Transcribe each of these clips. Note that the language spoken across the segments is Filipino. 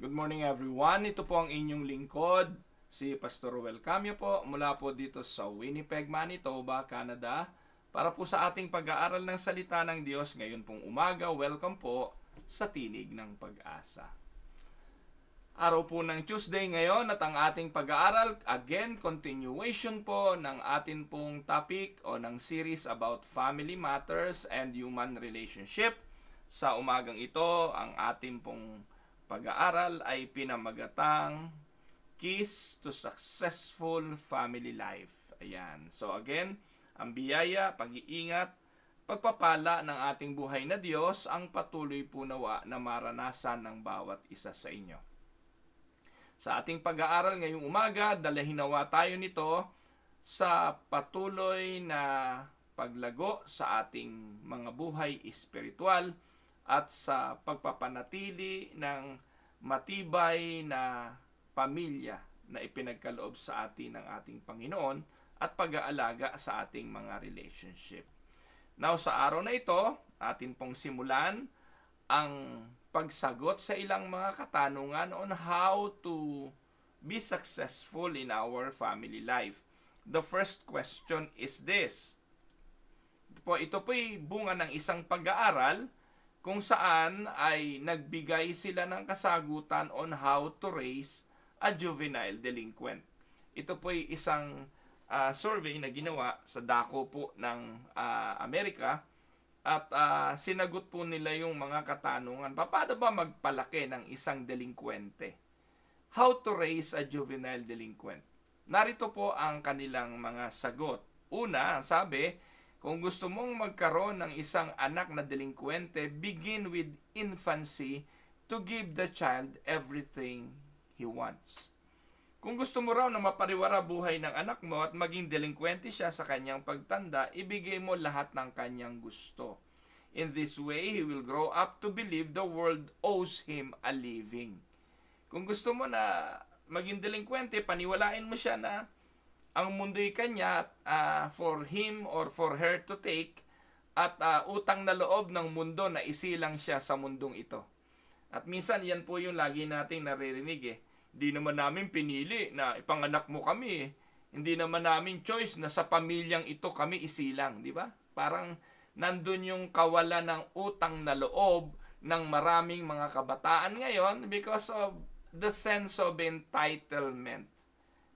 Good morning everyone. Ito po ang inyong lingkod, si Pastor Ruel Camio po, mula po dito sa Winnipeg, Manitoba, Canada, para po sa ating pag-aaral ng salita ng Diyos ngayon pong umaga. Welcome po sa Tinig ng Pag-asa. Araw po ng Tuesday ngayon at ang ating pag-aaral, again, continuation po ng atin pong topic o ng series about family matters and human relationship. Sa umagang ito, ang ating pong pag-aaral ay pinamagatang Keys to Successful Family Life. Ayan. So again, ang biyaya, pag-iingat, pagpapala ng ating buhay na Diyos ang patuloy po nawa na maranasan ng bawat isa sa inyo. Sa ating pag-aaral ngayong umaga, dalahin nawa tayo nito sa patuloy na paglago sa ating mga buhay espiritual at sa pagpapanatili ng matibay na pamilya na ipinagkaloob sa atin ng ating Panginoon at pag-aalaga sa ating mga relationship. Now, sa araw na ito, atin pong simulan ang pagsagot sa ilang mga katanungan on how to be successful in our family life. The first question is this. Ito po'y bunga ng isang pag-aaral kung saan ay nagbigay sila ng kasagutan on how to raise a juvenile delinquent. Ito po'y isang survey na ginawa sa dako po ng Amerika at sinagot po nila yung mga katanungan. Paano ba magpalaki ng isang delinkwente? How to raise a juvenile delinquent? Narito po ang kanilang mga sagot. Una, sabi, kung gusto mong magkaroon ng isang anak na delinkwente, begin with infancy to give the child everything he wants. Kung gusto mo raw na mapariwara buhay ng anak mo at maging delinkwente siya sa kanyang pagtanda, ibigay mo lahat ng kanyang gusto. In this way, he will grow up to believe the world owes him a living. Kung gusto mo na maging delinkwente, paniwalain mo siya na ang mundo'y kanya for him or for her to take at utang na loob ng mundo na isilang siya sa mundong ito. At minsan yan po yung lagi nating naririnig Hindi naman namin pinili na ipanganak mo kami Hindi naman namin choice na sa pamilyang ito kami isilang, di ba? Parang nandun yung kawalan ng utang na loob ng maraming mga kabataan ngayon because of the sense of entitlement.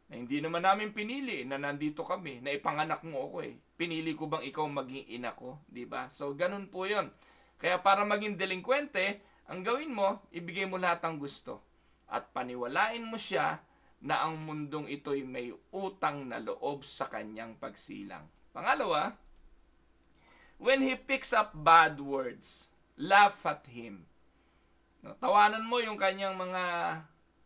Na hindi naman namin pinili na nandito kami, na ipanganak mo ako Pinili ko bang ikaw maging ina ko, di ba? So ganun po 'yon. Kaya para maging delinkwente, ang gawin mo, ibigay mo lahat ng gusto at paniwalain mo siya na ang mundong ito'y may utang na loob sa kanyang pagsilang. Pangalawa, when he picks up bad words, laugh at him. Tawanan mo yung kanyang mga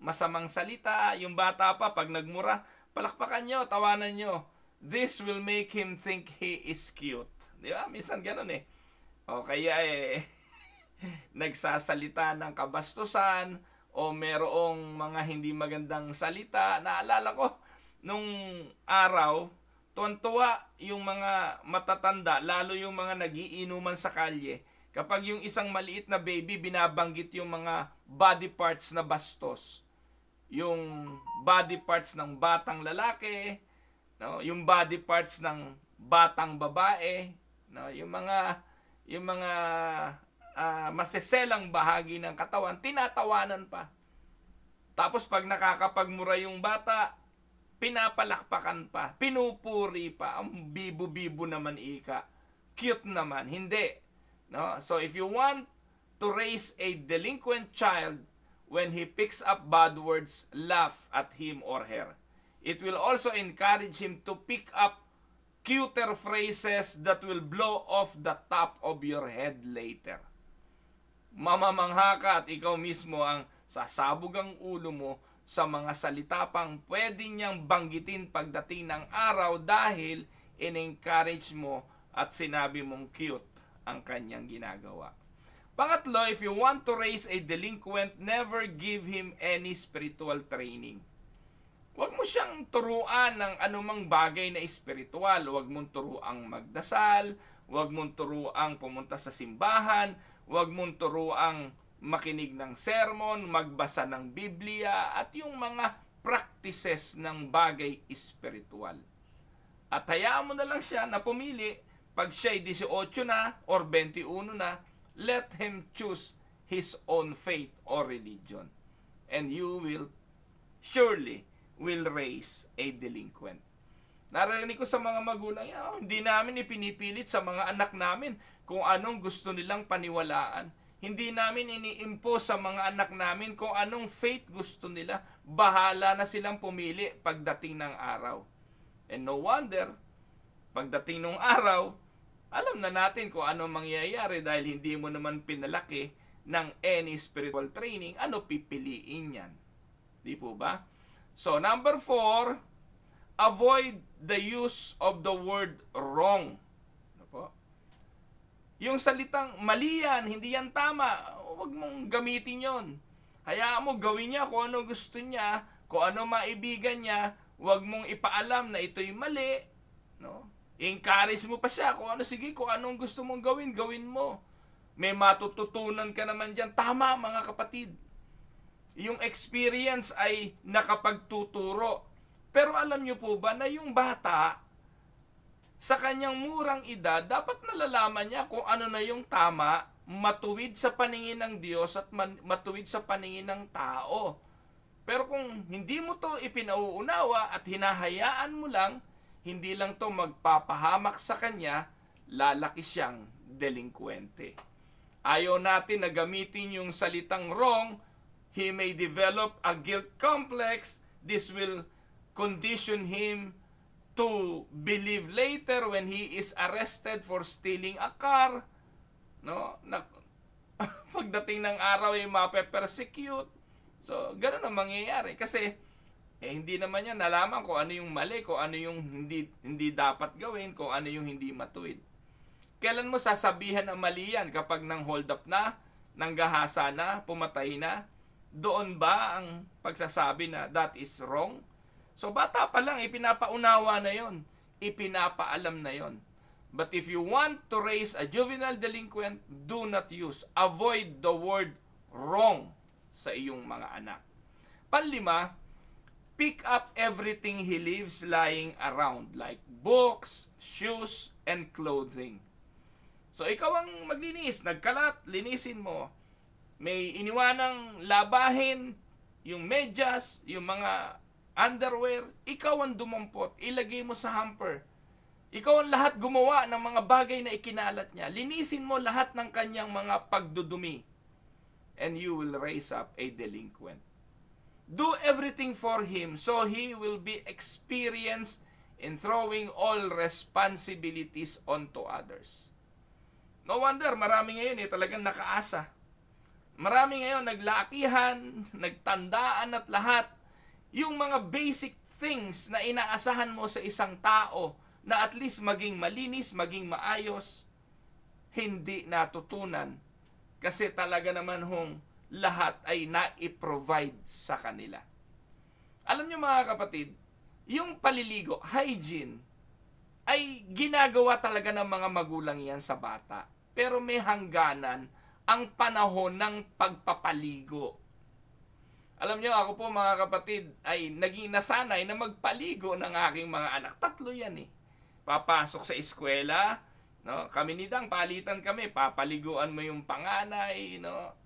masamang salita, yung bata pa, pag nagmura, palakpakan nyo, tawanan nyo. This will make him think he is cute. Di ba? Minsan ganun O kaya nagsasalita ng kabastusan, o merong mga hindi magandang salita. Naalala ko, nung araw, tuwan-tuwa yung mga matatanda, lalo yung mga nagiinuman sa kalye. Kapag yung isang maliit na baby, binabanggit yung mga body parts na bastos. Yung body parts ng batang lalaki, no? Yung body parts ng batang babae, no? Yung mga maseselang bahagi ng katawan, tinatawanan pa. Tapos pag nakakapagmura yung bata, pinapalakpakan pa, pinupuri pa. Ang bibo-bibo naman ika. Cute naman. Hindi. No? So if you want to raise a delinquent child, when he picks up bad words, laugh at him or her. It will also encourage him to pick up cuter phrases that will blow off the top of your head later. Mamamangha ka at ikaw mismo ang sasabog ang ulo mo sa mga salita pang pwede niyang banggitin pagdating ng araw dahil in-encourage mo at sinabi mong cute ang kanyang ginagawa. Pangatlo, if you want to raise a delinquent, never give him any spiritual training. Huwag mo siyang turuan ng anumang bagay na espiritual. Huwag mong turuang magdasal, huwag mong turuang pumunta sa simbahan, huwag mong turuang makinig ng sermon, magbasa ng Biblia, at yung mga practices ng bagay espiritual. At hayaan mo na lang siya na pumili. Pag siya'y 18 na or 21 na, let him choose his own faith or religion. And you will surely will raise a delinquent. Narinig ko sa mga magulang, hindi namin ipinipilit sa mga anak namin kung anong gusto nilang paniwalaan. Hindi namin ini-impose sa mga anak namin kung anong faith gusto nila. Bahala na silang pumili pagdating ng araw. And no wonder, pagdating ng araw, alam na natin kung ano mangyayari dahil hindi mo naman pinalaki ng any spiritual training, ano pipiliin yan. Di po ba? So, number 4, avoid the use of the word wrong. Ano po? Yung salitang mali yan, hindi yan tama, huwag mong gamitin yon. Hayaan mo gawin niya kung ano gusto niya, kung ano maibigan niya, huwag mong ipaalam na ito'y mali. No? Encourage mo pa siya kung ano, sige, kung anong gusto mong gawin, gawin mo. May matututunan ka naman dyan. Tama, mga kapatid. Yung experience ay nakapagtuturo. Pero alam nyo po ba na yung bata, sa kanyang murang edad, dapat nalalaman niya kung ano na yung tama, matuwid sa paningin ng Diyos at matuwid sa paningin ng tao. Pero kung hindi mo to ipinauunawa at hinahayaan mo lang, hindi lang to magpapahamak sa kanya, lalaki siyang delinkwente. Ayaw natin na gamitin yung salitang wrong. He may develop a guilt complex. This will condition him to believe later when he is arrested for stealing a car. No? Pagdating ng araw ay mape-persecute. So, ganun ang mangyayari. Kasi, hindi naman niya nalaman kung ano yung mali, kung ano yung hindi dapat gawin, kung ano yung hindi matuwid. Kailan mo sasabihan na mali yan? Kapag nang hold up na, nanggahasa na, pumatay na? Doon ba ang pagsasabi na that is wrong? So bata pa lang, ipinapaunawa na yon, ipinapaalam na yon. But if you want to raise a juvenile delinquent, do not use, avoid the word wrong sa iyong mga anak. Panlima, pick up everything he leaves lying around, like books, shoes, and clothing. So ikaw ang maglinis, nagkalat, linisin mo. May iniwanang labahin, yung medyas, yung mga underwear, ikaw ang dumampot, ilagay mo sa hamper. Ikaw ang lahat gumawa ng mga bagay na ikinalat niya. Linisin mo lahat ng kanyang mga pagdudumi. And you will raise up a delinquent. Do everything for him so he will be experienced in throwing all responsibilities onto others. No wonder, marami ngayon talagang nakaasa. Marami ngayon naglakihan, nagtandaan at lahat. Yung mga basic things na inaasahan mo sa isang tao na at least maging malinis, maging maayos, hindi natutunan. Kasi talaga naman lahat ay na-provide sa kanila. Alam niyo mga kapatid, yung paliligo, hygiene, ay ginagawa talaga ng mga magulang yan sa bata. Pero may hangganan ang panahon ng pagpapaligo. Alam niyo, ako po mga kapatid, ay naging nasanay na magpaligo ng aking mga anak. 3 yan eh. Papasok sa eskwela, no? Kami ni Dang, palitan kami, papaliguan mo yung panganay, no?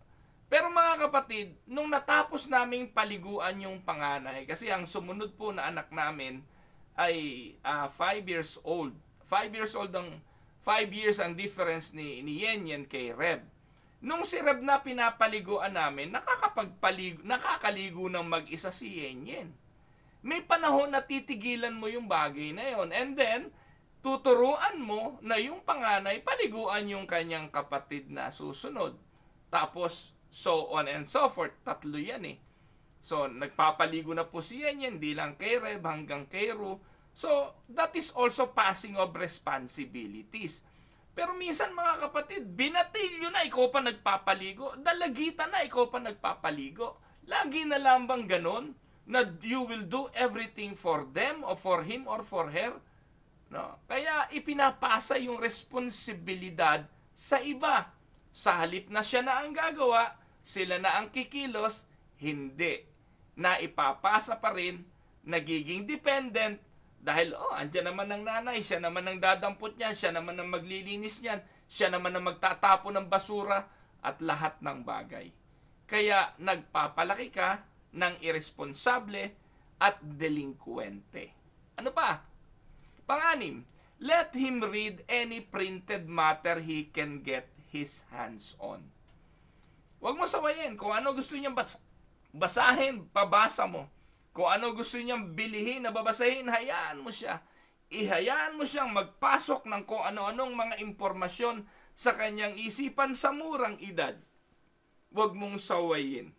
Pero mga kapatid, nung natapos naming paliguan yung panganay, kasi ang sumunod po na anak namin ay 5 years old. 5 years ang difference ni Yen kay Reb. Nung si Reb na pinapaliguan namin, nakakaligo ng mag-isa si Yen. May panahon na titigilan mo yung bagay na yon. And then, tuturuan mo na yung panganay, paliguan yung kanyang kapatid na susunod. Tapos, so on and so forth. 3 yan eh. So, nagpapaligo na po si Yen, hindi lang kay Reb hanggang kay Ru. So, that is also passing of responsibilities. Pero minsan mga kapatid, binatilyo na ikaw pa nagpapaligo, dalagitan na ikaw pa nagpapaligo. Lagi na lang bang ganon? Na you will do everything for them or for him or for her? No? Kaya ipinapasa yung responsibilidad sa iba. Sa halip na siya na ang gagawa, sila na ang kikilos, hindi. Na ipapasa pa rin, nagiging dependent, dahil, andyan naman ng nanay, siya naman ang dadampot niyan, siya naman ang maglilinis niyan, siya naman ang magtatapo ng basura, at lahat ng bagay. Kaya nagpapalaki ka ng irresponsable at delinquente. Ano pa? Pang-anim, let him read any printed matter he can get his hands on. Huwag mo sawayin. Kung ano gusto niyang basahin, pabasa mo. Kung ano gusto niyang bilihin na babasahin, hayaan mo siya. Ihayaan mo siyang magpasok ng kung ano-anong mga impormasyon sa kanyang isipan sa murang edad. Huwag mong sawayin.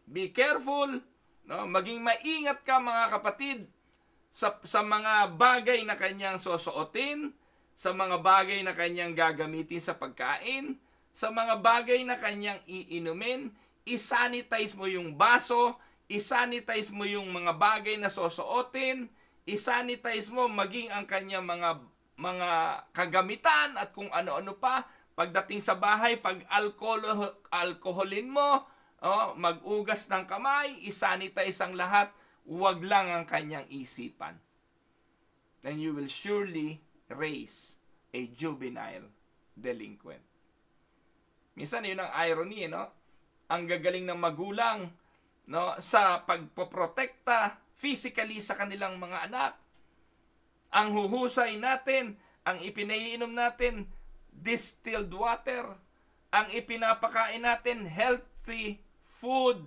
Be careful, no? Maging maingat ka mga kapatid sa mga bagay na kanyang susuotin, sa mga bagay na kanyang gagamitin sa pagkain, sa mga bagay na kanyang iinumin. I-sanitize mo yung baso, i-sanitize mo yung mga bagay na susuotin, i-sanitize mo maging ang kanyang mga kagamitan at kung ano-ano pa. Pagdating sa bahay, pag alkoholin mo, mag-ugas ng kamay, i-sanitize ang lahat, huwag lang ang kanyang isipan. Then you will surely raise a juvenile delinquent. Minsan yun ang irony, no? Ang gagaling ng magulang, no, sa pagpoprotekta physically sa kanilang mga anak. Ang huhusay natin, ang ipinaiinom natin, distilled water. Ang ipinapakain natin, healthy food.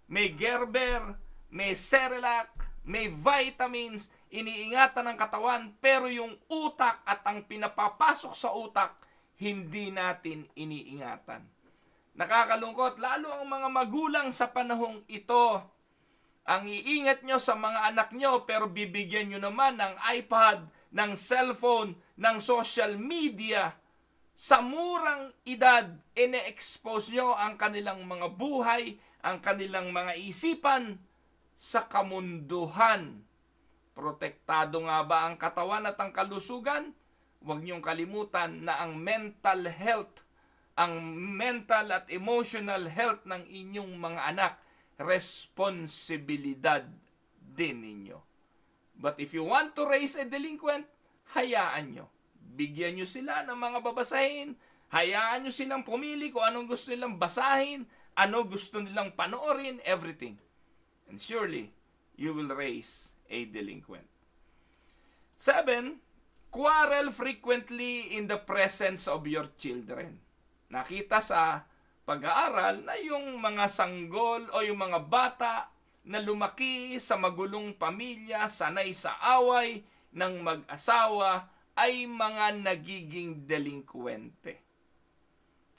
May Gerber, may Cerelac, may vitamins, iniingatan ng katawan, pero yung utak at ang pinapapasok sa utak, hindi natin iniingatan. Nakakalungkot, lalo ang mga magulang sa panahong ito. Ang iingat nyo sa mga anak nyo, pero bibigyan nyo naman ng iPad, ng cellphone, ng social media. Sa murang edad, ine-expose nyo ang kanilang mga buhay, ang kanilang mga isipan sa kamunduhan. Protektado nga ba ang katawan at ang kalusugan? Huwag niyong kalimutan na ang mental health, ang mental at emotional health ng inyong mga anak, responsibilidad din ninyo. But if you want to raise a delinquent, hayaan nyo. Bigyan nyo sila ng mga babasahin, hayaan nyo silang pumili kung anong gusto nilang basahin, ano gusto nilang panoorin, everything. And surely, you will raise a delinquent. 7, quarrel frequently in the presence of your children. Nakita sa pag-aaral na yung mga sanggol o yung mga bata na lumaki sa magulong pamilya, sanay sa away ng mag-asawa, ay mga nagiging delinkwente.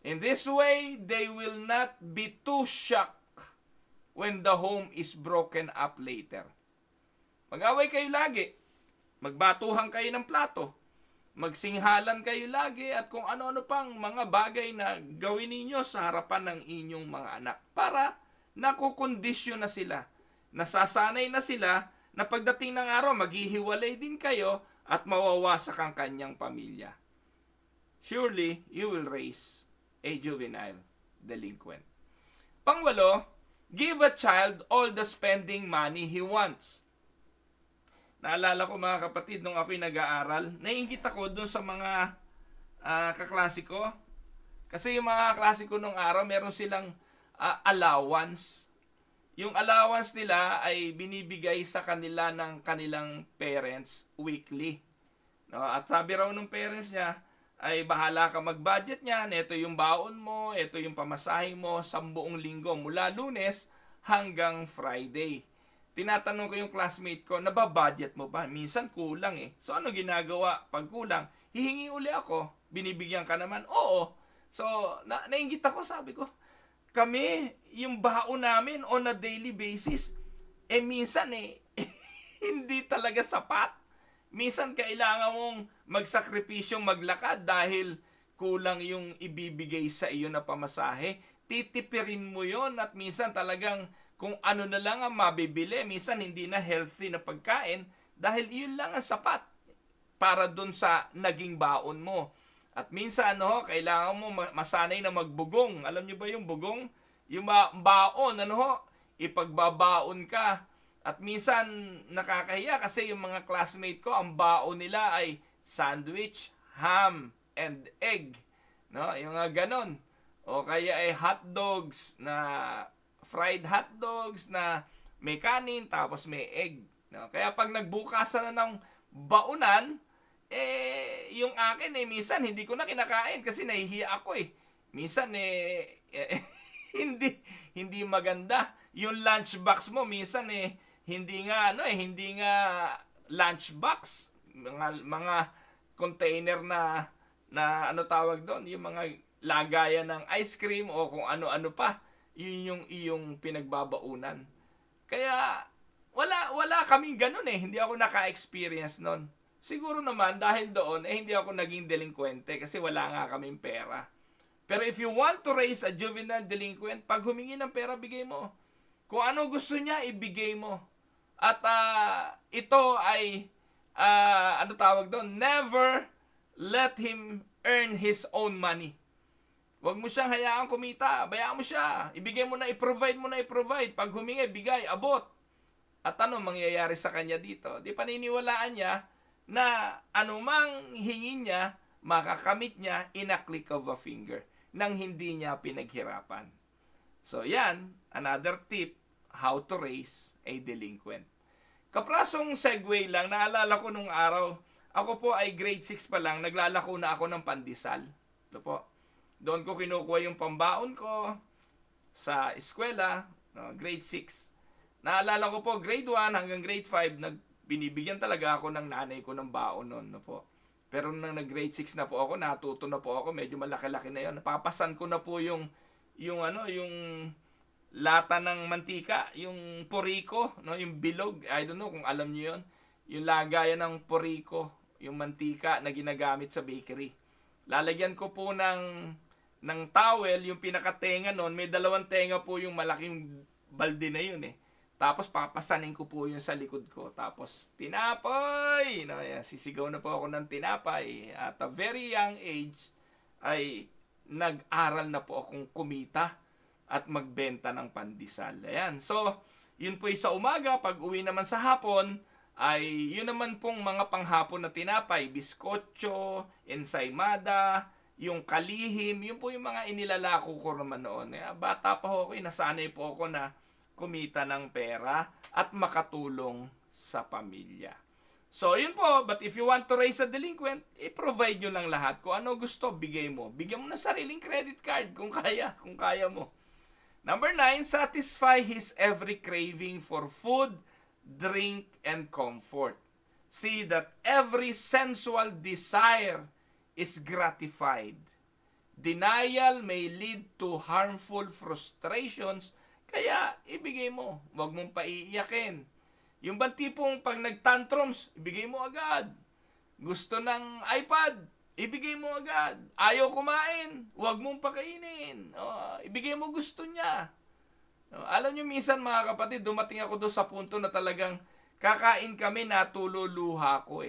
In this way, they will not be too shocked when the home is broken up later. Mag-away kayo lagi, magbatuhan kayo ng plato, magsinghalan kayo lagi at kung ano-ano pang mga bagay na gawin ninyo sa harapan ng inyong mga anak para nakukondisyon na sila, nasasanay na sila na pagdating ng araw maghihiwalay din kayo at mawawasak ang kanyang pamilya. Surely, you will raise a juvenile delinquent. 8, give a child all the spending money he wants. Naalala ko mga kapatid, nung ako'y nag-aaral, naiinggit ako dun sa mga kaklasiko. Kasi yung mga kaklasiko nung araw, meron silang allowance. Yung allowance nila ay binibigay sa kanila ng kanilang parents weekly. No? At sabi raw ng parents niya, ay bahala ka mag-budget niyan, ito yung baon mo, ito yung pamasahe mo sa buong linggo mula Lunes hanggang Friday. Tinatanong ko yung classmate ko, nababudget mo ba? Minsan kulang eh. So ano ginagawa? Pag kulang, hihingi uli ako. Binibigyan ka naman? Oo. So nainggit ako, sabi ko, kami, yung baon namin on a daily basis, minsan hindi talaga sapat. Minsan kailangan mong magsakripisyong maglakad dahil kulang yung ibibigay sa iyo na pamasahe. Titipirin mo yon at minsan talagang kung ano na lang ang mabibili, minsan hindi na healthy na pagkain dahil yun lang ang sapat para dun sa naging baon mo. At minsan, kailangan mo masanay na magbugong. Alam niyo ba yung bugong? Yung baon, ano ho, ipagbabaon ka. At minsan nakakahiya kasi yung mga classmate ko, ang baon nila ay sandwich, ham, and egg. No, yung mga ganon. O kaya ay hot dogs na fried hot dogs na may kanin tapos may egg. No? Kaya pag nagbukasan na ng baunan, yung akin minsan hindi ko na kinakain kasi nahihiya ako eh. Minsan hindi maganda. Yung lunchbox mo minsan hindi nga lunchbox, mga container na ano tawag doon, yung mga lagayan ng ice cream o kung ano-ano pa, yun yung iyong pinagbabaunan. Kaya wala kaming ganun hindi ako naka-experience noon. Siguro naman dahil doon hindi ako naging delinkwente kasi wala nga kaming pera. Pero if you want to raise a juvenile delinquent, pag humingi ng pera, bigay mo. Kung ano gusto niya, ibigay mo. At ito ay ano tawag doon, never let him earn his own money. Huwag mo siyang hayaang kumita, bayaan mo siya. Ibigay mo na, i-provide mo na, i-provide. Pag humingi, bigay, abot. At ano mangyayari sa kanya dito? Di paniniwalaan niya na anumang hingin niya, makakamit niya in a click of a finger nang hindi niya pinaghirapan. So yan, another tip, how to raise a delinquent. Kaprasong segue lang, naalala ko nung araw, ako po ay grade 6 pa lang, naglalako na ako ng pandesal. Ito po. Doon ko kinukuha yung pambaon ko sa eskwela, no, grade 6. Naalala ko po, grade 1 hanggang grade 5, binibigyan talaga ako ng nanay ko ng baon noon. No po. Pero nang nag-grade 6 na po ako, natuto na po ako, medyo malaki-laki na yun. Napapasan ko na po yung lata ng mantika, yung poriko, no, yung bilog. I don't know kung alam niyo yun. Yung lagayan ng poriko, yung mantika na ginagamit sa bakery. Lalagyan ko po ng towel, yung pinakatenga noon, may dalawang tenga po yung malaking balde na yun Tapos papasanin ko po yun sa likod ko. Tapos tinapay! No, sisigaw na po ako ng tinapay. At a very young age ay nag-aral na po akong kumita at magbenta ng pandesal. Ayan. So, yun po sa umaga. Pag uwi naman sa hapon, ay yun naman pong mga panghapon na tinapay. Biskotso, ensaymada, yung kalihim, yun po yung mga inilalako ko naman noon. Bata pa ako, nasanay po ako na kumita ng pera at makatulong sa pamilya. So, yun po. But if you want to raise a delinquent, i-provide nyo lang lahat. Kung ano gusto, bigay mo. Bigyan mo na sariling credit card kung kaya mo. Number 9, satisfy his every craving for food, drink, and comfort. See that every sensual desire is gratified. Denial may lead to harmful frustrations, kaya ibigay mo. Huwag mong paiiyakin. Yung bang tipong pag nag-tantrums, ibigay mo agad. Gusto ng iPad, ibigay mo agad. Ayaw kumain, huwag mong pakainin. Ibigay mo gusto niya. Alam nyo minsan mga kapatid, dumating ako doon sa punto na talagang kakain kami, natululuha ko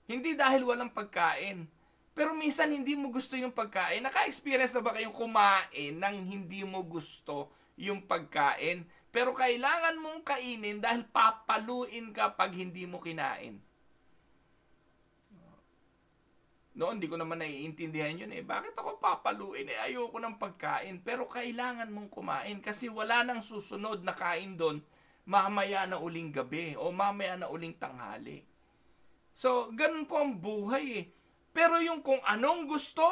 Hindi dahil walang pagkain. Pero minsan hindi mo gusto yung pagkain. Naka-experience na ba kayong kumain nang hindi mo gusto yung pagkain? Pero kailangan mong kainin dahil papaluin ka pag hindi mo kinain. Noon, hindi ko naman naiintindihan yun Bakit ako papaluin? Ayoko ng pagkain. Pero kailangan mong kumain kasi wala nang susunod na kain doon mamaya na uling gabi o mamaya na uling tanghali. So, ganun po ang buhay Pero yung kung anong gusto,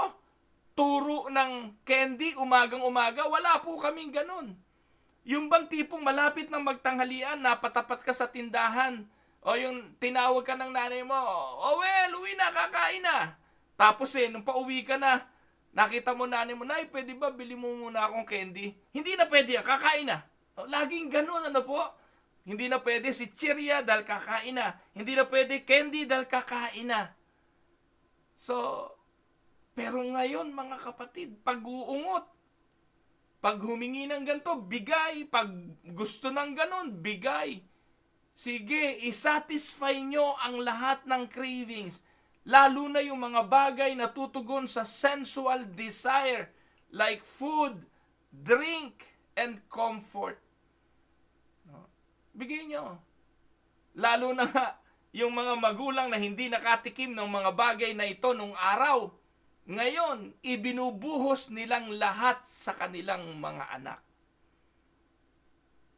turo ng candy umagang-umaga, wala po kaming ganun. Yung bang tipong malapit ng magtanghalian, napatapat ka sa tindahan, o yung tinawag ka ng nanay mo, uwi na, kakain na. Tapos nung pauwi ka na, nakita mo nanay mo, Nay, pwede ba bili mo muna akong candy? Hindi na pwede, kakain na. Laging ganun, po? Hindi na pwede si Cheria dahil kakain na. Hindi na pwede candy dahil kakain na. So, pero ngayon mga kapatid, pag-uungot, pag humingi ng ganito, bigay. Pag gusto ng ganon, bigay. Sige, isatisfy nyo ang lahat ng cravings. Lalo na yung mga bagay na tutugon sa sensual desire like food, drink, and comfort. No? Bigay nyo. Lalo na nga, yung mga magulang na hindi nakatikim ng mga bagay na ito nung araw, ngayon, ibinubuhos nilang lahat sa kanilang mga anak.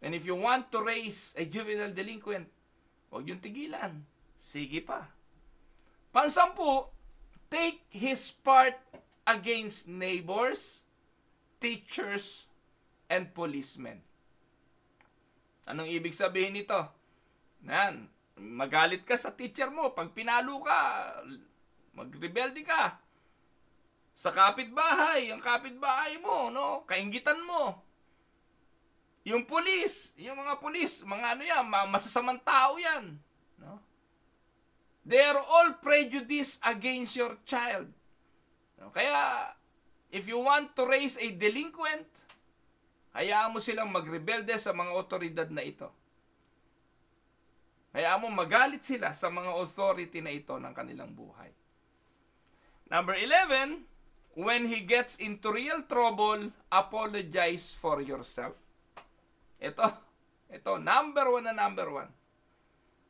And if you want to raise a juvenile delinquent, huwag yung tigilan. Sige pa. Pansampu, take his part against neighbors, teachers, and policemen. Anong ibig sabihin nito? Nan, magalit ka sa teacher mo. Pag pinalo ka, magrebelde ka. Sa kapitbahay, ang kapitbahay mo, no? Kainggitan mo. Yung pulis, yung mga pulis, mga ano yan, masasamang tao yan. No? They are all prejudiced against your child. No? Kaya, if you want to raise a delinquent, hayaan mo silang magrebelde sa mga otoridad na ito. Hayaan mo magalit sila sa mga authority na ito ng kanilang buhay. Number 11, when he gets into real trouble, apologize for yourself. Ito, number one.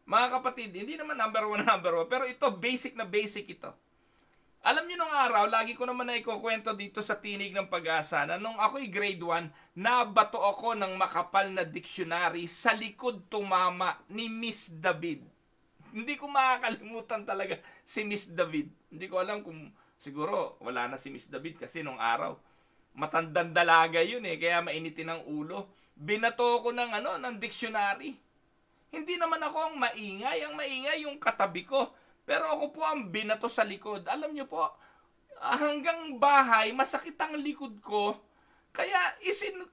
Mga kapatid, hindi naman number one, pero ito, basic na basic ito. Alam niyo nung araw, lagi ko naman na ikukwento dito sa Tinig ng Pag-asa na nung ako'y grade 1, nabato ako ng makapal na dictionary sa likod tumama ni Miss David. Hindi ko makakalimutan talaga si Miss David. Hindi ko alam kung siguro wala na si Miss David kasi nung araw. Matandang dalaga yun kaya mainitin ang ulo. Binato ko ng dictionary. Hindi naman ako ang maingay yung katabi ko. Pero ako po ang binato sa likod. Alam niyo po, hanggang bahay, masakit ang likod ko. Kaya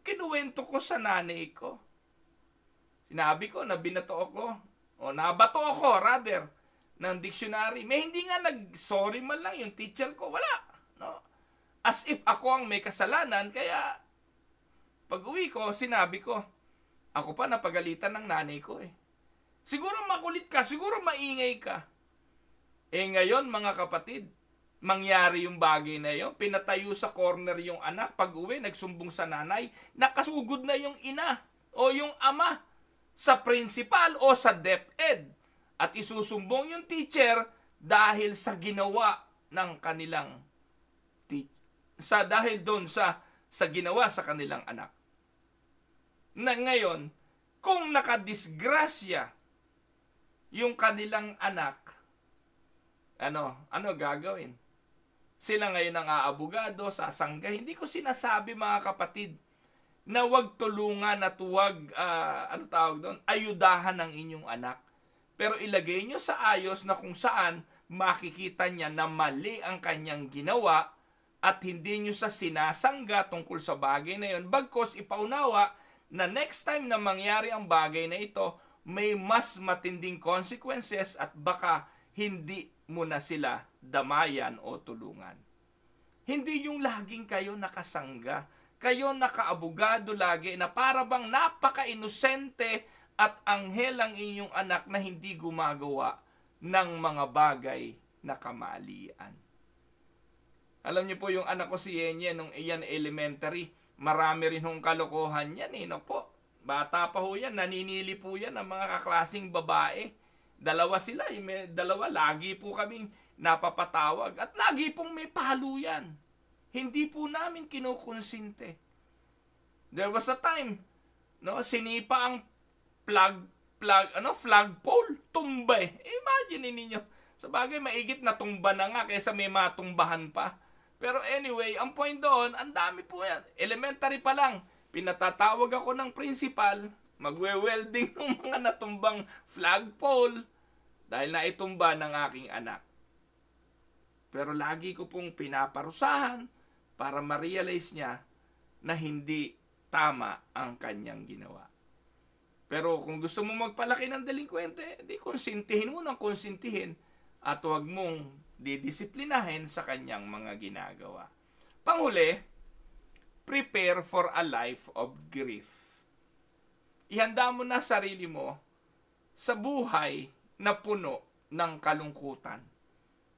kinuwento ko sa nanay ko. Sinabi ko na binato ako, o nabato ako rather, ng dictionary. May hindi nga nag-sorry man lang yung teacher ko. Wala. No? As if ako ang may kasalanan, kaya pag uwi ko, sinabi ko, ako pa napagalitan ng nanay ko Siguro makulit ka, siguro maingay ka. Ngayon mga kapatid, mangyari yung bagay na yun. Pinatayo sa corner yung anak. Pag uwi, nagsumbong sa nanay. Nakasugod na yung ina o yung ama sa principal o sa DepEd. At isusumbong yung teacher dahil sa ginawa ng kanilang dahil doon sa ginawa sa kanilang anak. Na ngayon, kung nakadisgrasya yung kanilang anak, ano gagawin? Sila ngayon ang aabogado, sasangga. Hindi ko sinasabi mga kapatid na wag tulungan at wag ayudahan ang inyong anak. Pero ilagay nyo sa ayos na kung saan makikita niya na mali ang kanyang ginawa at hindi nyo sa sinasangga tungkol sa bagay na yun. Bagkos ipaunawa na next time na mangyari ang bagay na ito, may mas matinding consequences at baka hindi mo na sila damayan o tulungan. Hindi yung laging kayo nakasangga, kayo nakaabogado lagi na para bang napaka-inosente at anghel ang inyong anak na hindi gumagawa ng mga bagay na kamalian. Alam niyo po yung anak ko si Yenye nung iyan elementary, marami rin hong kalokohan yan no po. Bata pa ho yan, naninili po yan ng mga kaklasing babae. Dalawa sila, dalawa, lagi po kaming napapatawag at lagi pong may palo yan. Hindi po namin kinukonsinte. There was a time, sinipa ang flagpole, tumba Imagine ninyo. Sa bagay, maigit na tumba na nga kaysa may matumbahan pa. Pero anyway, ang point doon, ang dami po yan. Elementary pa lang, pinatatawag ako ng principal, magwe-welding ng mga natumbang flagpole dahil naitumba ng aking anak. Pero lagi ko pong pinaparusahan para ma-realize niya na hindi tama ang kanyang ginawa. Pero kung gusto mo magpalaki ng delinkwente, di konsintihin mo ng konsintihin at huwag mong didisiplinahin sa kanyang mga ginagawa. Panghuli, prepare for a life of grief. Ihanda mo na sarili mo sa buhay na puno ng kalungkutan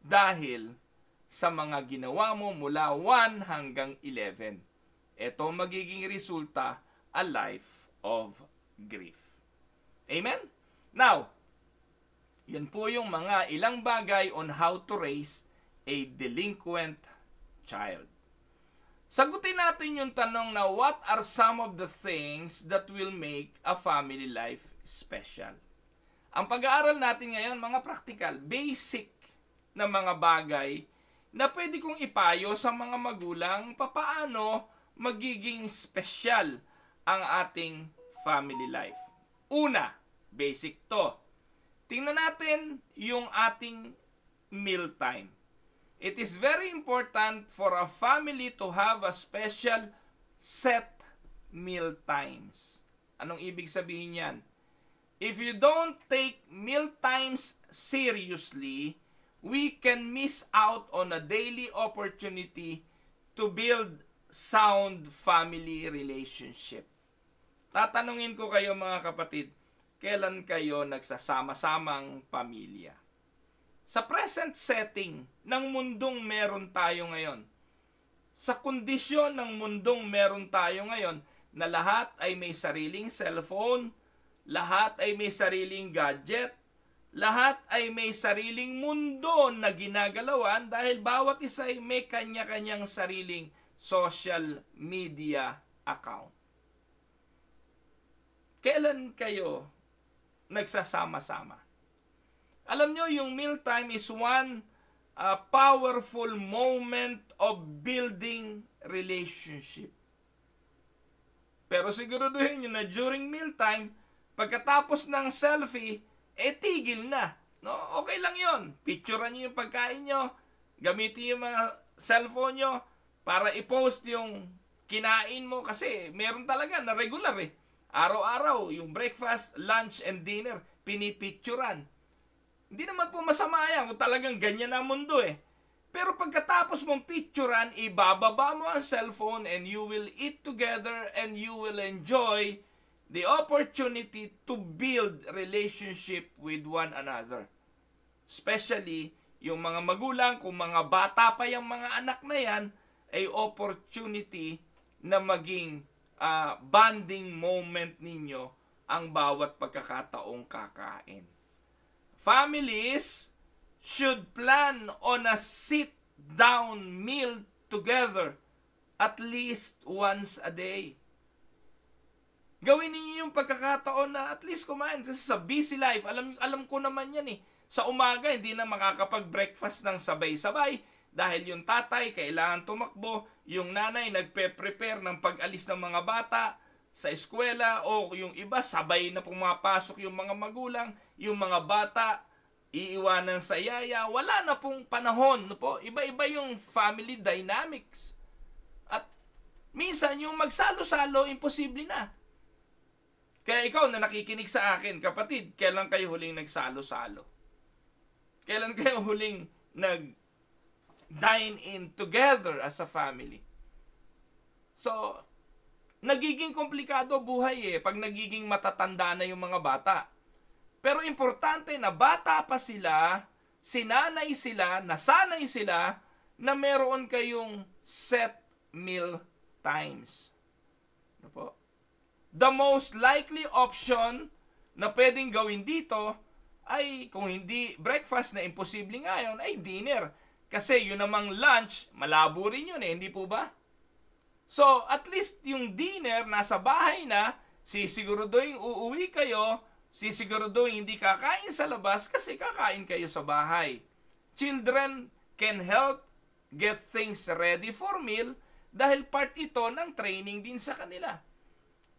dahil sa mga ginawa mo mula 1 hanggang 11. ito magiging resulta, a life of grief. Amen? Now, yan po yung mga ilang bagay on how to raise a delinquent child. Sagutin natin yung tanong na what are some of the things that will make a family life special? Ang pag-aaral natin ngayon, mga practical, basic na mga bagay na pwede kong ipayo sa mga magulang papaano magiging special ang ating family life. Una, basic to. Tingnan natin yung ating meal time. It is very important for a family to have a special set meal times. Anong ibig sabihin yan? If you don't take meal times seriously, we can miss out on a daily opportunity to build sound family relationship. Tatanungin ko kayo mga kapatid, kailan kayo nagsasama-samang pamilya? Sa present setting ng mundong meron tayo ngayon, sa kondisyon ng mundong meron tayo ngayon, na lahat ay may sariling cellphone, lahat ay may sariling gadget, lahat ay may sariling mundo na ginagalawan dahil bawat isa ay may kanya-kanyang sariling social media account. Kailan kayo nagsasama-sama? Alam nyo, yung mealtime is one powerful moment of building relationship. Pero siguraduhin nyo na during mealtime, pagkatapos ng selfie, tigil na. No? Okay lang yon. Picturean nyo yung pagkain nyo, gamitin yung mga cellphone nyo para i-post yung kinain mo kasi meron talaga na regular eh. Araw-araw, yung breakfast, lunch, and dinner, pinipicturan. Hindi naman po masama yan kung talagang ganyan ang mundo eh. Pero pagkatapos mong picturean, ibababa mo ang cellphone and you will eat together and you will enjoy the opportunity to build relationship with one another. Especially yung mga magulang, kung mga bata pa yung mga anak na yan, ay opportunity na maging bonding moment ninyo ang bawat pagkakataong kakain. Families should plan on a sit-down meal together at least once a day. Gawin niyo yung pagkakataon na at least kumain kasi sa busy life, alam ko naman yan eh. Sa umaga, hindi na makakapag-breakfast ng sabay-sabay dahil yung tatay kailangan tumakbo, yung nanay nagpe-prepare ng pag-alis ng mga bata sa eskwela o yung iba sabay na pumapasok yung mga magulang, yung mga bata iiwanan sa yaya, wala na pong panahon po. Iba-iba yung family dynamics. At minsan yung magsalo-salo imposible na. Kaya ikaw na nakikinig sa akin, kapatid, kailan kayo huling nagsalo-salo? Kailan kayo huling nag-dine in together as a family? So, nagiging komplikado buhay pag nagiging matatanda na yung mga bata. Pero importante na bata pa sila, sinanay sila, nasanay sila na meron kayong set meal times. Ano po? The most likely option na pwedeng gawin dito ay kung hindi breakfast na imposible ngayon, ay dinner. Kasi yun namang lunch, malabo rin yun hindi po ba? So, at least yung dinner, nasa bahay na, sisiguraduhin uuwi kayo, sisiguraduhin hindi kakain sa labas kasi kakain kayo sa bahay. Children can help get things ready for meal dahil part ito ng training din sa kanila.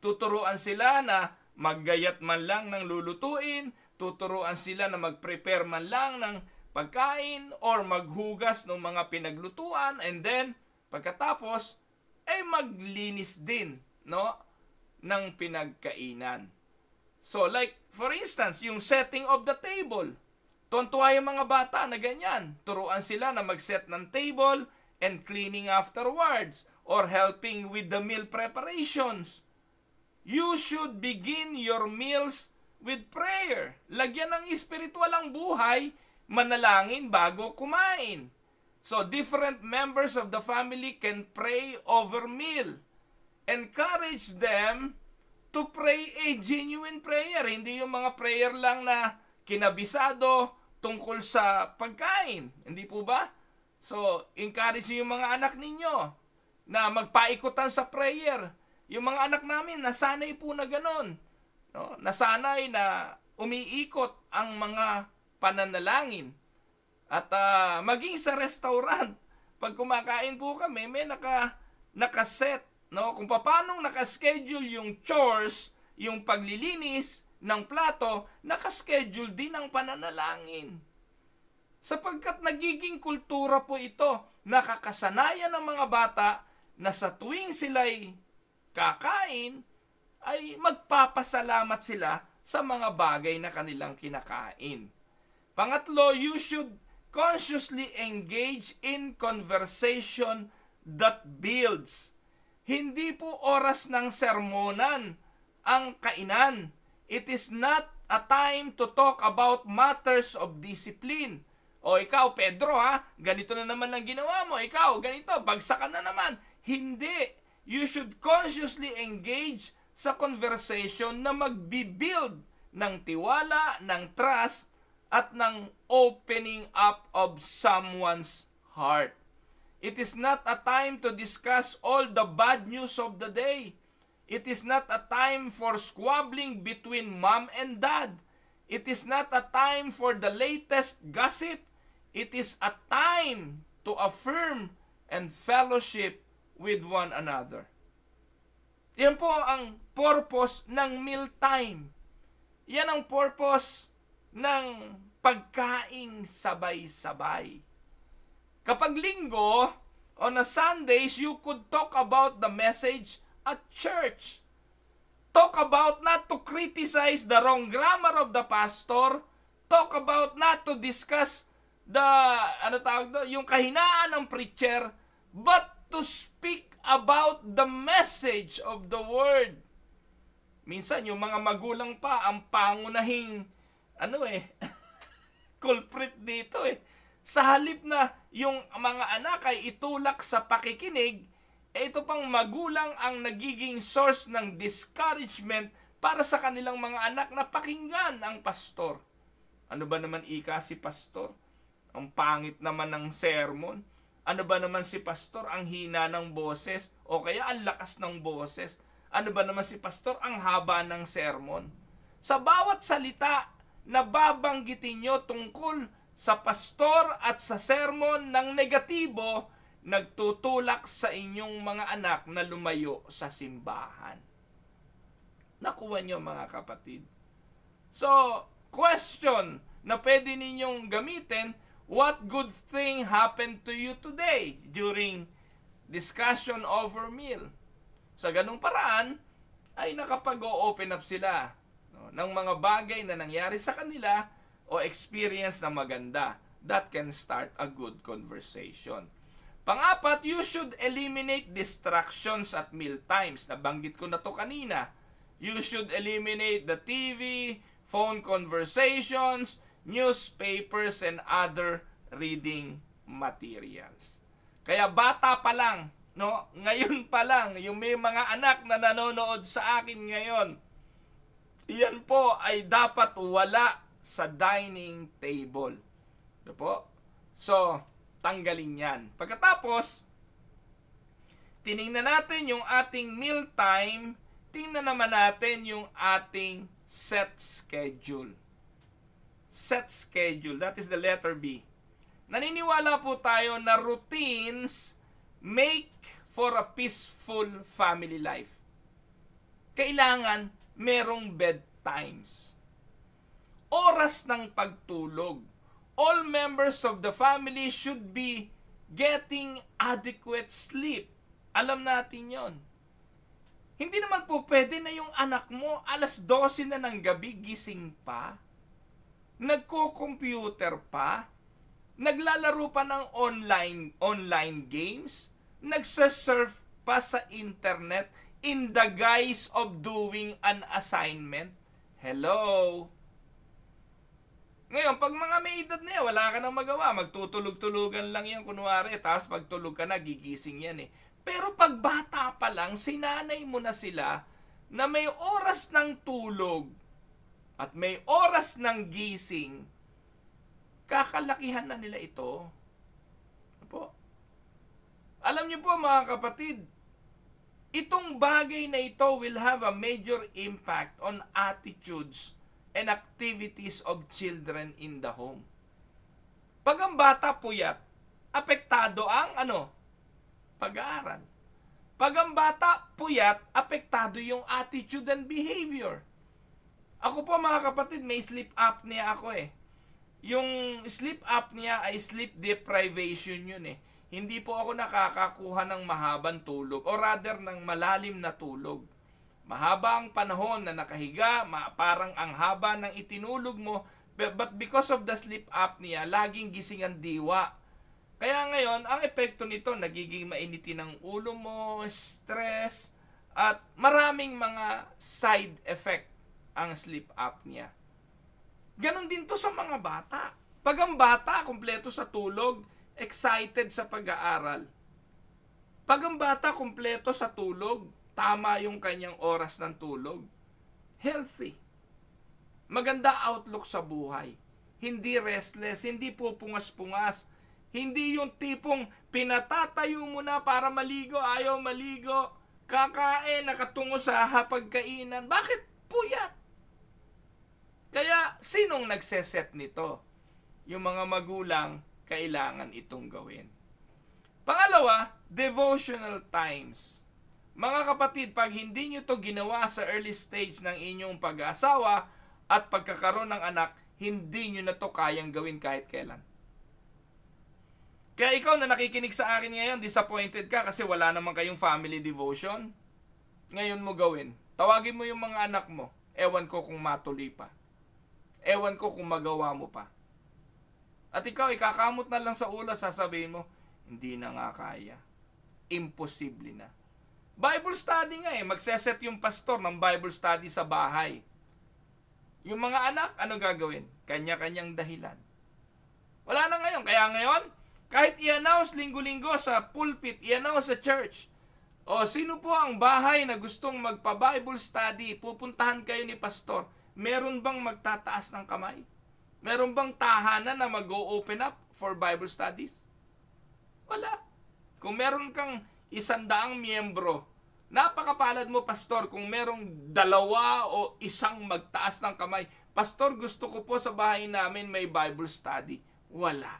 Tuturuan sila na maggayat man lang ng lulutuin, tuturuan sila na mag-prepare man lang ng pagkain or maghugas ng mga pinaglutuan, and then pagkatapos ay maglinis din ng pinagkainan. So like for instance, yung setting of the table. Tuwan-tuwa yung mga bata na ganyan. Turuan sila na mag-set ng table and cleaning afterwards or helping with the meal preparations. You should begin your meals with prayer. Lagyan ng espiritual ang buhay, manalangin bago kumain. So different members of the family can pray over meal. encourage them to pray a genuine prayer. Hindi yung mga prayer lang na kinabisado tungkol sa pagkain. Hindi po ba? So, encourage yung mga anak ninyo na magpaikutan sa prayer. Yung mga anak namin, nasanay po na ganun. No? Nasanay na umiikot ang mga pananalangin. At maging sa restaurant, pag kumakain po kami, may nakaset, no? Kung paano nakaschedule yung chores, yung paglilinis ng plato, nakaschedule din ang pananalangin. Sapagkat nagiging kultura po ito, nakakasanayan ng mga bata na sa tuwing sila'y kakain, ay magpapasalamat sila sa mga bagay na kanilang kinakain. Pangatlo, you should consciously engage in conversation that builds. Hindi po oras ng sermonan ang kainan. It is not a time to talk about matters of discipline. O ikaw, Pedro, ganito na naman ang ginawa mo. Ikaw, ganito, bagsakan na naman. Hindi. You should consciously engage sa conversation na magbibuild ng tiwala, ng trust, at ng opening up of someone's heart. It is not a time to discuss all the bad news of the day. It is not a time for squabbling between mom and dad. It is not a time for the latest gossip. It is a time to affirm and fellowship with one another. Yan po ang purpose ng mealtime. Yan ang purpose ng pagkaing sabay-sabay. Kapag linggo, on a Sundays, you could talk about the message at church. Talk about not to criticize the wrong grammar of the pastor. Talk about not to discuss yung kahinaan ng preacher, but to speak about the message of the word. Minsan, yung mga magulang pa, ang pangunahing, culprit dito Sa halip na yung mga anak ay itulak sa pakikinig, ito pang magulang ang nagiging source ng discouragement para sa kanilang mga anak na pakinggan ang pastor. Ano ba naman ika si pastor? Ang pangit naman ng sermon. Ano ba naman si pastor? Ang hina ng boses. O kaya ang lakas ng boses. Ano ba naman si pastor? Ang haba ng sermon. Sa bawat salita na babanggitin nyo tungkol sa pastor at sa sermon ng negatibo, nagtutulak sa inyong mga anak na lumayo sa simbahan. Nakuha nyo mga kapatid. So, question na pwede ninyong gamitin, what good thing happened to you today during discussion over meal? Sa ganung paraan, ay nakapag-open up sila ng mga bagay na nangyari sa kanila o experience na maganda that can start a good conversation. Pang-apat, you should eliminate distractions at meal times. Nabanggit ko na to kanina. You should eliminate the TV, phone conversations, newspapers, and other reading materials. Kaya bata pa lang, ngayon pa lang, yung may mga anak na nanonood sa akin ngayon, yan po ay dapat wala sa dining table. Po? So, tanggalin yan. Pagkatapos, tiningnan natin yung ating meal time, tingnan naman natin yung ating set schedule. Set schedule, that is the letter B. Naniniwala po tayo na routines make for a peaceful family life. Kailangan merong bedtimes. Oras ng pagtulog. All members of the family should be getting adequate sleep. Alam natin yon. Hindi naman po pwede na yung anak mo alas 12 na ng gabi gising pa, nagko-computer pa, naglalaro pa ng online games, nagsasurf pa sa internet in the guise of doing an assignment. Hello? Ngayon, pag mga may edad na yan, wala ka nang magawa. Magtutulog-tulugan lang yan kunwari. Tapos pagtulog ka na, gigising yan Pero pag bata pa lang, sinanay mo na sila na may oras ng tulog at may oras ng gising, kakalakihan na nila ito. Po. Alam niyo po mga kapatid, itong bagay na ito will have a major impact on attitudes and activities of children in the home. Pag ang bata puyat, apektado ang pag-aaral. Pag ang bata puyat, apektado yung attitude and behavior. Ako po mga kapatid, may sleep apnea ako eh. Yung sleep apnea ay sleep deprivation yun eh. Hindi po ako nakakakuha ng mahabang tulog o rather ng malalim na tulog. Mahaba ang panahon na nakahiga, parang ang haba ng itinulog mo, but because of the sleep apnea, laging gising ang diwa. Kaya ngayon, ang epekto nito, nagiging mainitin ang ulo mo, stress, at maraming mga side effect ang sleep apnea. Ganon din to sa mga bata. Pag ang bata, kumpleto sa tulog, excited sa pag-aaral. Pag ang bata, kumpleto sa tulog, tama yung kanyang oras ng tulog, healthy. Maganda outlook sa buhay. Hindi restless, hindi pupungas-pungas. Hindi yung tipong pinatatayo mo na para maligo, ayaw maligo, kakain, nakatungo sa hapagkainan. Bakit puyat? Kaya, sinong nagseset nito? Yung mga magulang, kailangan itong gawin. Pangalawa, devotional times. Mga kapatid, pag hindi nyo to ginawa sa early stage ng inyong pag-aasawa at pagkakaroon ng anak, hindi nyo na to kayang gawin kahit kailan. Kaya ikaw na nakikinig sa akin ngayon, disappointed ka kasi wala naman kayong family devotion. Ngayon mo gawin. Tawagin mo yung mga anak mo. Ewan ko kung matuloy pa. Ewan ko kung magawa mo pa. At ikaw, ikakamot na lang sa ulo, sasabihin mo, hindi na nga kaya. Imposible na. Bible study nga eh. Magseset yung pastor ng Bible study sa bahay. Yung mga anak, ano gagawin? Kanya-kanyang dahilan. Wala na ngayon. Kaya ngayon, kahit i-announce linggo-linggo sa pulpit, i-announce sa church, o sino po ang bahay na gustong magpa-Bible study, pupuntahan kayo ni pastor, meron bang magtataas ng kamay? Meron bang tahanan na mag-o-open up for Bible studies? Wala. Kung meron kang 100 miyembro, napakapalad mo, pastor, kung merong 2 o 1 magtaas ng kamay, pastor, gusto ko po sa bahay namin may Bible study. Wala.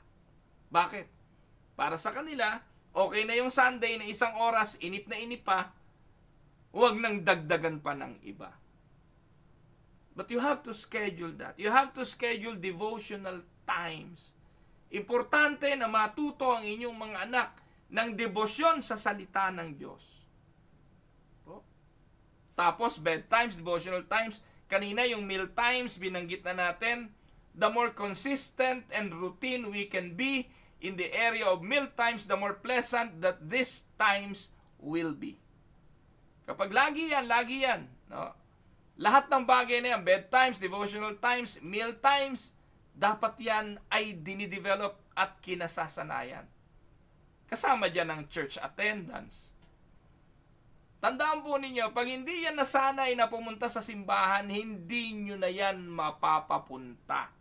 Bakit? Para sa kanila, okay na yung Sunday na 1 oras, inip na inip pa, huwag nang dagdagan pa ng iba. But you have to schedule that. You have to schedule devotional times. Importante na matuto ang inyong mga anak ng debosyon sa salita ng Diyos. Tapos, bedtimes, devotional times. Kanina yung meal times, binanggit na natin. The more consistent and routine we can be in the area of meal times, the more pleasant that these times will be. Kapag lagi yan, no? Lahat ng bagay na yan, bedtimes, devotional times, meal times, dapat yan ay dinidevelop at kinasasanayan. Kasama dyan ang church attendance. Tandaan po ninyo, pag hindi yan nasanay na pumunta sa simbahan, hindi nyo na yan mapapapunta.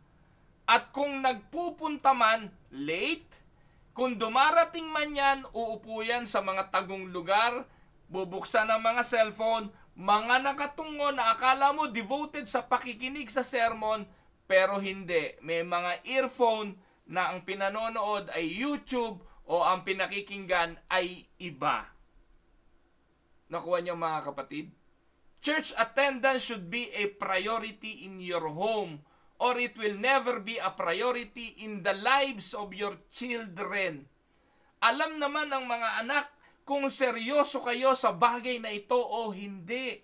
At kung nagpupunta man, late. Kung dumarating man yan, uupo yan sa mga tagong lugar, bubuksan ang mga cellphone, mga nakatungo na akala mo devoted sa pakikinig sa sermon, pero hindi. May mga earphone na ang pinanonood ay YouTube o ang pinakikinggan ay iba. Nakuha niyo mga kapatid? Church attendance should be a priority in your home, or it will never be a priority in the lives of your children. Alam naman ng mga anak kung seryoso kayo sa bagay na ito o hindi.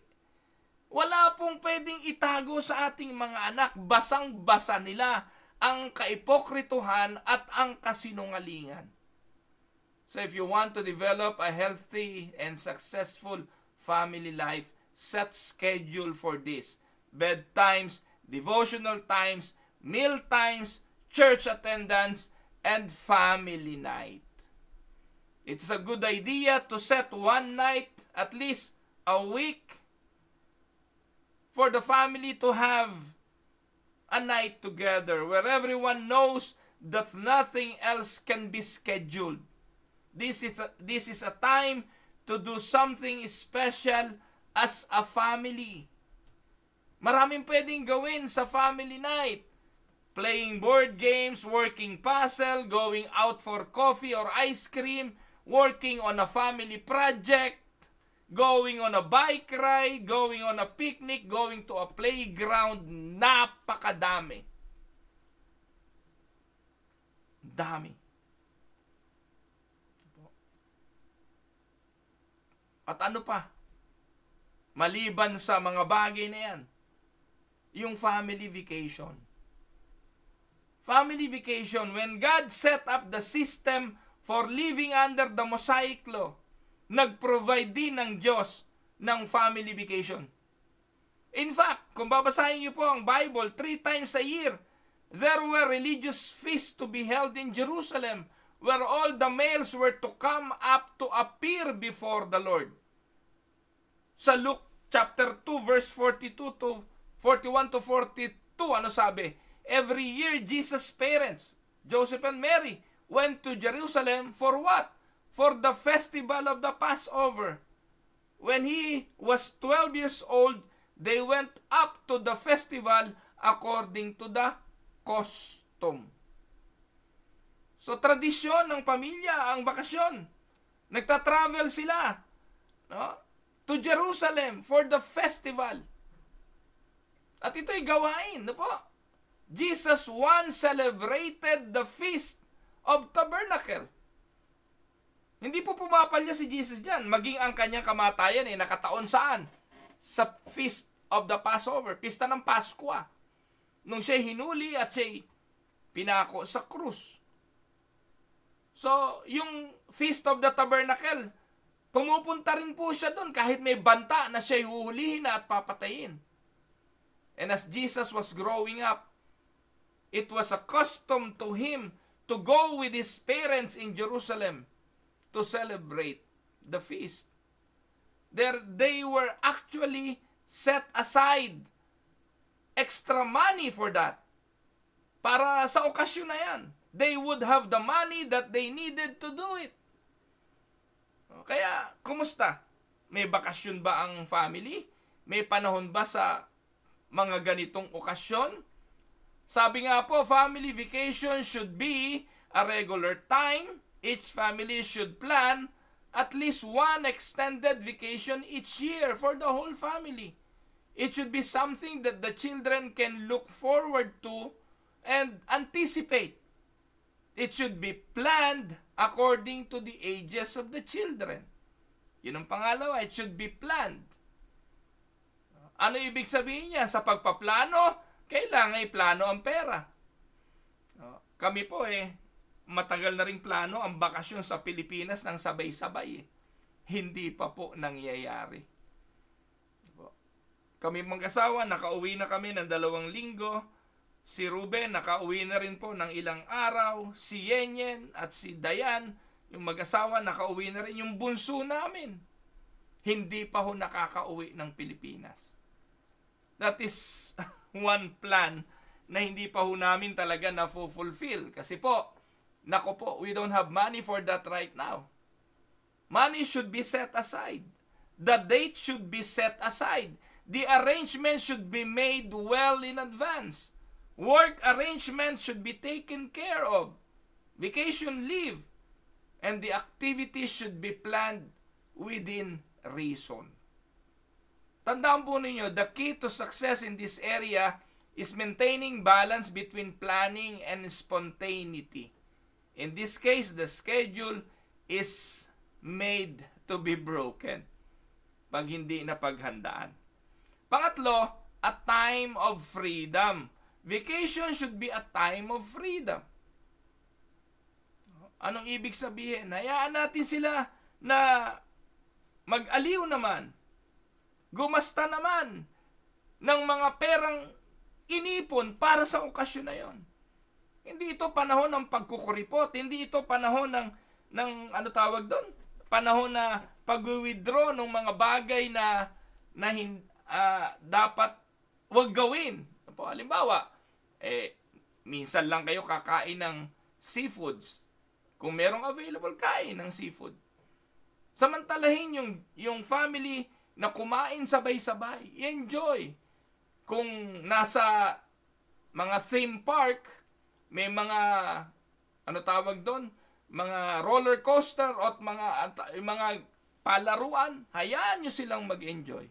Wala pong pwedeng itago sa ating mga anak. Basang-basa nila ang kaipokrituhan at ang kasinungalingan. So if you want to develop a healthy and successful family life, set schedule for this. Bedtimes, devotional times, meal times, church attendance, and family night. It's a good idea to set one night, at least a week, for the family to have a night together where everyone knows that nothing else can be scheduled. This is a time to do something special as a family. Maraming pwedeng gawin sa family night. Playing board games, working puzzle, going out for coffee or ice cream, working on a family project, going on a bike ride, going on a picnic, going to a playground. Napakadami. Dami. At ano pa? Maliban sa mga bagay na yan, yung family vacation. Family vacation, when God set up the system for living under the Mosaic Law, nag-provide din ng Diyos ng family vacation. In fact, kung babasahin niyo po ang Bible, 3 times a year, there were religious feasts to be held in Jerusalem where all the males were to come up to appear before the Lord. Sa Luke chapter 2 verse 41 to 42, ano sabi? Every year, Jesus' parents, Joseph and Mary, went to Jerusalem for what? For the festival of the Passover. When he was 12 years old, they went up to the festival according to the custom. So, tradisyon ng pamilya ang bakasyon. Nagta-travel sila, no, to Jerusalem for the festival. At ito'y gawain, no po? Jesus once celebrated the Feast of Tabernacle. Hindi po pumapalya si Jesus dyan. Maging ang kanyang kamatayan nakataon saan? Sa Feast of the Passover. Pista ng Paskwa. Nung siya'y hinuli at siya'y pinako sa krus. So, yung Feast of the Tabernacle, pumupunta rin po siya doon kahit may banta na siya'y huhulihin na at papatayin. And as Jesus was growing up, it was a custom to him to go with his parents in Jerusalem to celebrate the feast. They were actually set aside extra money for that. Para sa okasyon na yan. They would have the money that they needed to do it. Kaya, kumusta? May bakasyon ba ang family? May panahon ba sa mga ganitong okasyon? Sabi nga po, family vacation should be a regular time. Each family should plan at least one extended vacation each year for the whole family. It should be something that the children can look forward to and anticipate. It should be planned according to the ages of the children. Yun ang pangalawa, it should be planned. Ano ibig sabihin niya? Sa pagpaplano, kailangan plano ang pera. Kami po matagal na ring plano ang bakasyon sa Pilipinas ng sabay-sabay. Hindi pa po nangyayari. Kami mag-asawa, nakauwi na kami ng 2 linggo. Si Ruben, nakauwi na rin po ng ilang araw. Si Yenyen at si Dayan, yung mag-asawa, nakauwi na rin. Yung bunso namin, hindi pa ho nakakauwi ng Pilipinas. That is one plan na hindi pa ho namin talaga na-fulfill. Kasi po, nako po, we don't have money for that right now. Money should be set aside. The date should be set aside. The arrangement should be made well in advance. Work arrangements should be taken care of. Vacation leave. And the activities should be planned within reason. Tandaan po ninyo, the key to success in this area is maintaining balance between planning and spontaneity. In this case, the schedule is made to be broken pag hindi na paghandaan. Pangatlo, a time of freedom. Vacation should be a time of freedom. Anong ibig sabihin? Hayaan natin sila na mag-aliw naman. Gumasta naman ng mga perang inipon para sa okasyon na yon. Hindi ito panahon ng pagkukuripot. Hindi ito panahon ng ano tawag doon? Panahon na pag-withdraw ng mga bagay na dapat wag gawin. Po, halimbawa, minsan lang kayo kakain ng seafoods. Kung merong available, kain ng seafood. Samantalahin yung family na kumain sabay-sabay. Enjoy. Kung nasa mga theme park, may mga, ano tawag doon? Mga roller coaster at mga palaruan, hayaan nyo silang mag-enjoy.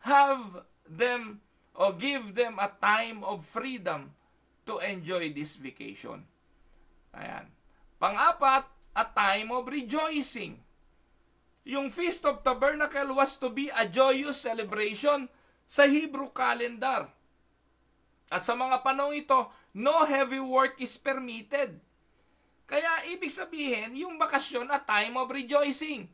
Have them or give them a time of freedom to enjoy this vacation. Ayan. Pang-apat, a time of rejoicing. Yung Feast of Tabernacle was to be a joyous celebration sa Hebrew calendar. At sa mga panahon ito, no heavy work is permitted. Kaya ibig sabihin, yung bakasyon a time of rejoicing.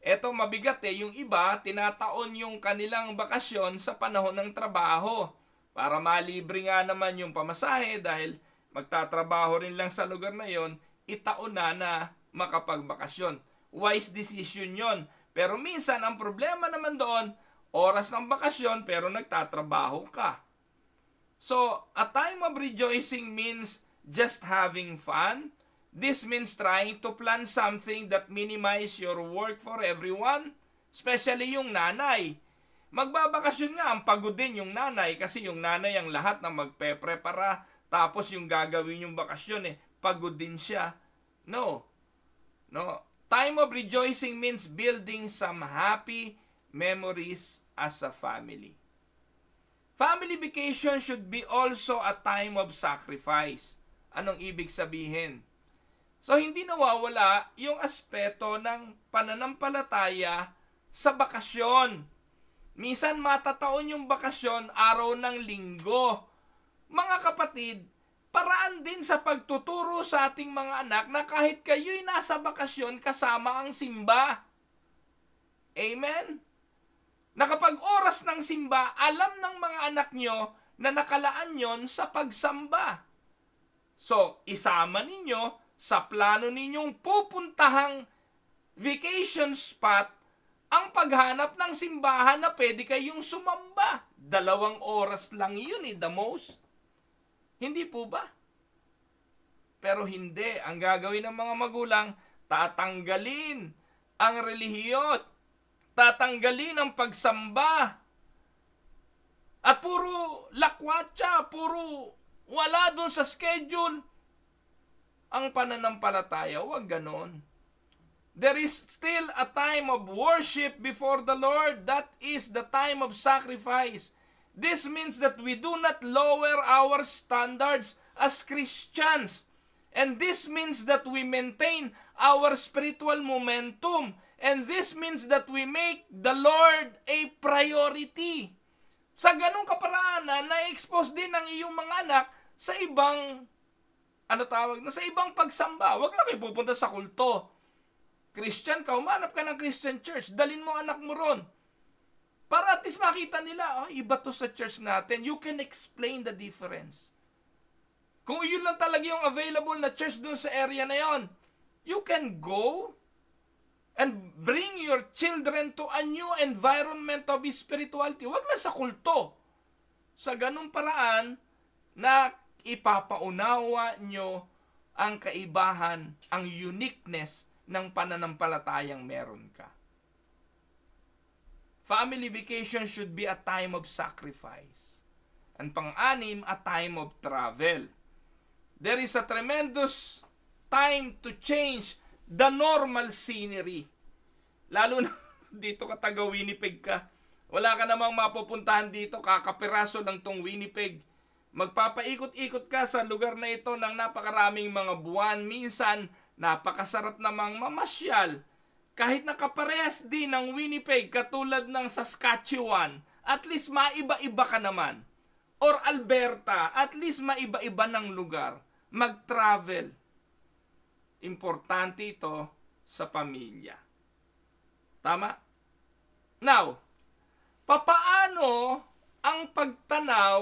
Eto mabigat yung iba, tinataon yung kanilang bakasyon sa panahon ng trabaho. Para malibre nga naman yung pamasahe dahil magtatrabaho rin lang sa lugar na yon, itaon na makapagbakasyon. Wise decision yon. Pero minsan, ang problema naman doon, oras ng bakasyon pero nagtatrabaho ka. So, a time of rejoicing means just having fun. This means trying to plan something that minimize your work for everyone, especially yung nanay. Magbabakasyon nga, ang pagod din yung nanay kasi yung nanay ang lahat na magpe-prepara, tapos yung gagawin yung bakasyon pagod din siya. No. Time of rejoicing means building some happy memories as a family. Family vacation should be also a time of sacrifice. Anong ibig sabihin? So, hindi nawawala yung aspeto ng pananampalataya sa bakasyon. Minsan matataon yung bakasyon araw ng linggo. Mga kapatid, paraan din sa pagtuturo sa ating mga anak na kahit kayo'y nasa bakasyon kasama ang simba. Amen? Na kapag oras ng simba, alam ng mga anak nyo na nakalaan yon sa pagsamba. So, isama ninyo sa plano ninyong pupuntahang vacation spot ang paghanap ng simbahan na pwede kayong sumamba. 2 oras lang yun the most. Hindi po ba? Pero hindi. Ang gagawin ng mga magulang, tatanggalin ang relihiyot. Tatanggalin ang pagsamba. At puro lakwatsa, puro wala dun sa schedule. Ang pananampalataya, wag ganon. There is still a time of worship before the Lord. That is the time of sacrifice. This means that we do not lower our standards as Christians. And this means that we maintain our spiritual momentum. And this means that we make the Lord a priority. Sa ganong kaparaanan, na-expose din ang iyong mga anak sa ibang, sa ibang pagsamba. Huwag lang kayo pupunta sa kulto. Christian ka, umanap ka ng Christian church, dalin mo anak mo ron. Para at least makita nila, iba to sa church natin. You can explain the difference. Kung yun lang talaga yung available na church dun sa area na yon, you can go and bring your children to a new environment of spirituality. Huwag lang sa kulto. Sa ganung paraan na ipapaunawa nyo ang kaibahan, ang uniqueness ng pananampalatayang meron ka. Family vacation should be a time of sacrifice. And pang-anim, a time of travel. There is a tremendous time to change the normal scenery. Lalo na dito ka taga Winnipeg ka. Wala ka namang mapupuntahan dito, kakapiraso lang tong Winnipeg. Magpapaikot-ikot ka sa lugar na ito ng napakaraming mga buwan. Minsan, napakasarap namang mamasyal. Kahit nakaparehas din ng Winnipeg katulad ng Saskatchewan, at least maiba-iba ka naman. Or Alberta, at least maiba-iba ng lugar. Mag-travel. Importante ito sa pamilya. Tama? Now, papaano ang pagtanaw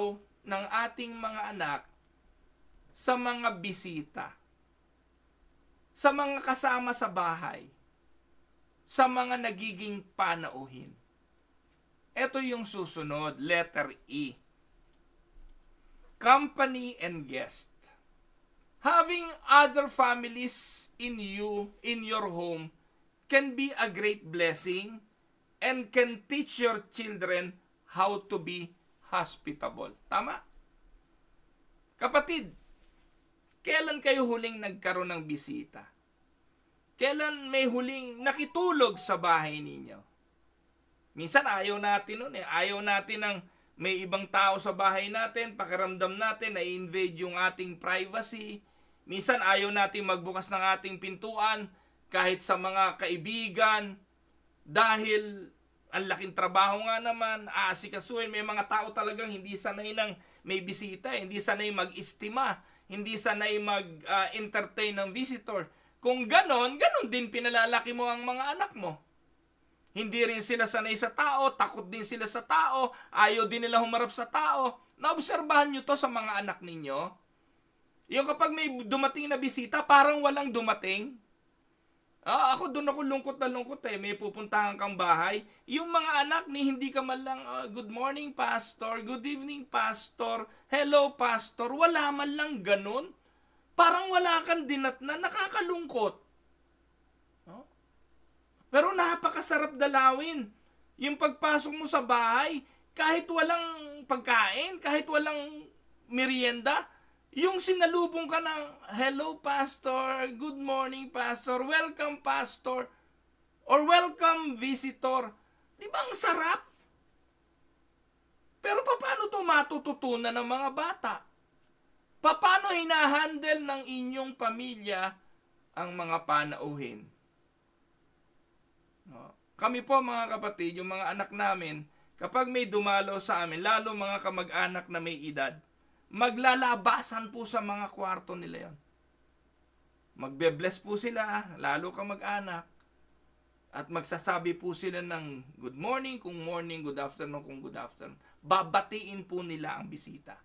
ng ating mga anak sa mga bisita? sa mga kasama sa bahay, sa mga nagiging panauhin. Ito yung susunod, letter E. Company and guest. Having other families in your home, can be a great blessing and can teach your children how to be hospitable. Tama? Kapatid, kailan kayo huling nagkaroon ng bisita? Kailan may huling nakitulog sa bahay ninyo? Minsan ayaw natin nun eh. Ayaw natin ng may ibang tao sa bahay natin, pakiramdam natin na i-invade yung ating privacy. Minsan ayaw natin magbukas ng ating pintuan kahit sa mga kaibigan dahil ang laking trabaho nga naman, aasikasuhin. May mga tao talagang hindi sanay ng may bisita, hindi sanay mag-istima, hindi sanay mag-entertain ng visitor. Kung ganon din pinalalaki mo ang mga anak mo. Hindi rin sila sanay sa tao, takot din sila sa tao, ayaw din nila humarap sa tao. Naobserbahan nyo to sa mga anak ninyo? Yung kapag may dumating na bisita, parang walang dumating. Ako doon ako lungkot na lungkot eh. May pupuntahan kang bahay. Yung mga anak ni hindi ka man lang, good morning pastor, good evening pastor, hello pastor. Wala man lang ganun. Parang wala kang dinatnan, nakakalungkot. Pero napakasarap dalawin. Yung pagpasok mo sa bahay, kahit walang pagkain, kahit walang merienda, yung sinalubong ka ng, hello pastor, good morning pastor, welcome pastor, or welcome visitor. Di ba ang sarap? Pero paano ito matututunan ng mga bata? Paano hinahandle ng inyong pamilya ang mga panauhin? Kami po mga kapatid, yung mga anak namin, kapag may dumalo sa amin, lalo mga kamag-anak na may edad, maglalabasan po sa mga kwarto nila yon. Magbe-bless po sila, lalo kamag-anak, at magsasabi po sila ng good morning, kung morning, good afternoon, kung good afternoon. Babatiin po nila ang bisita.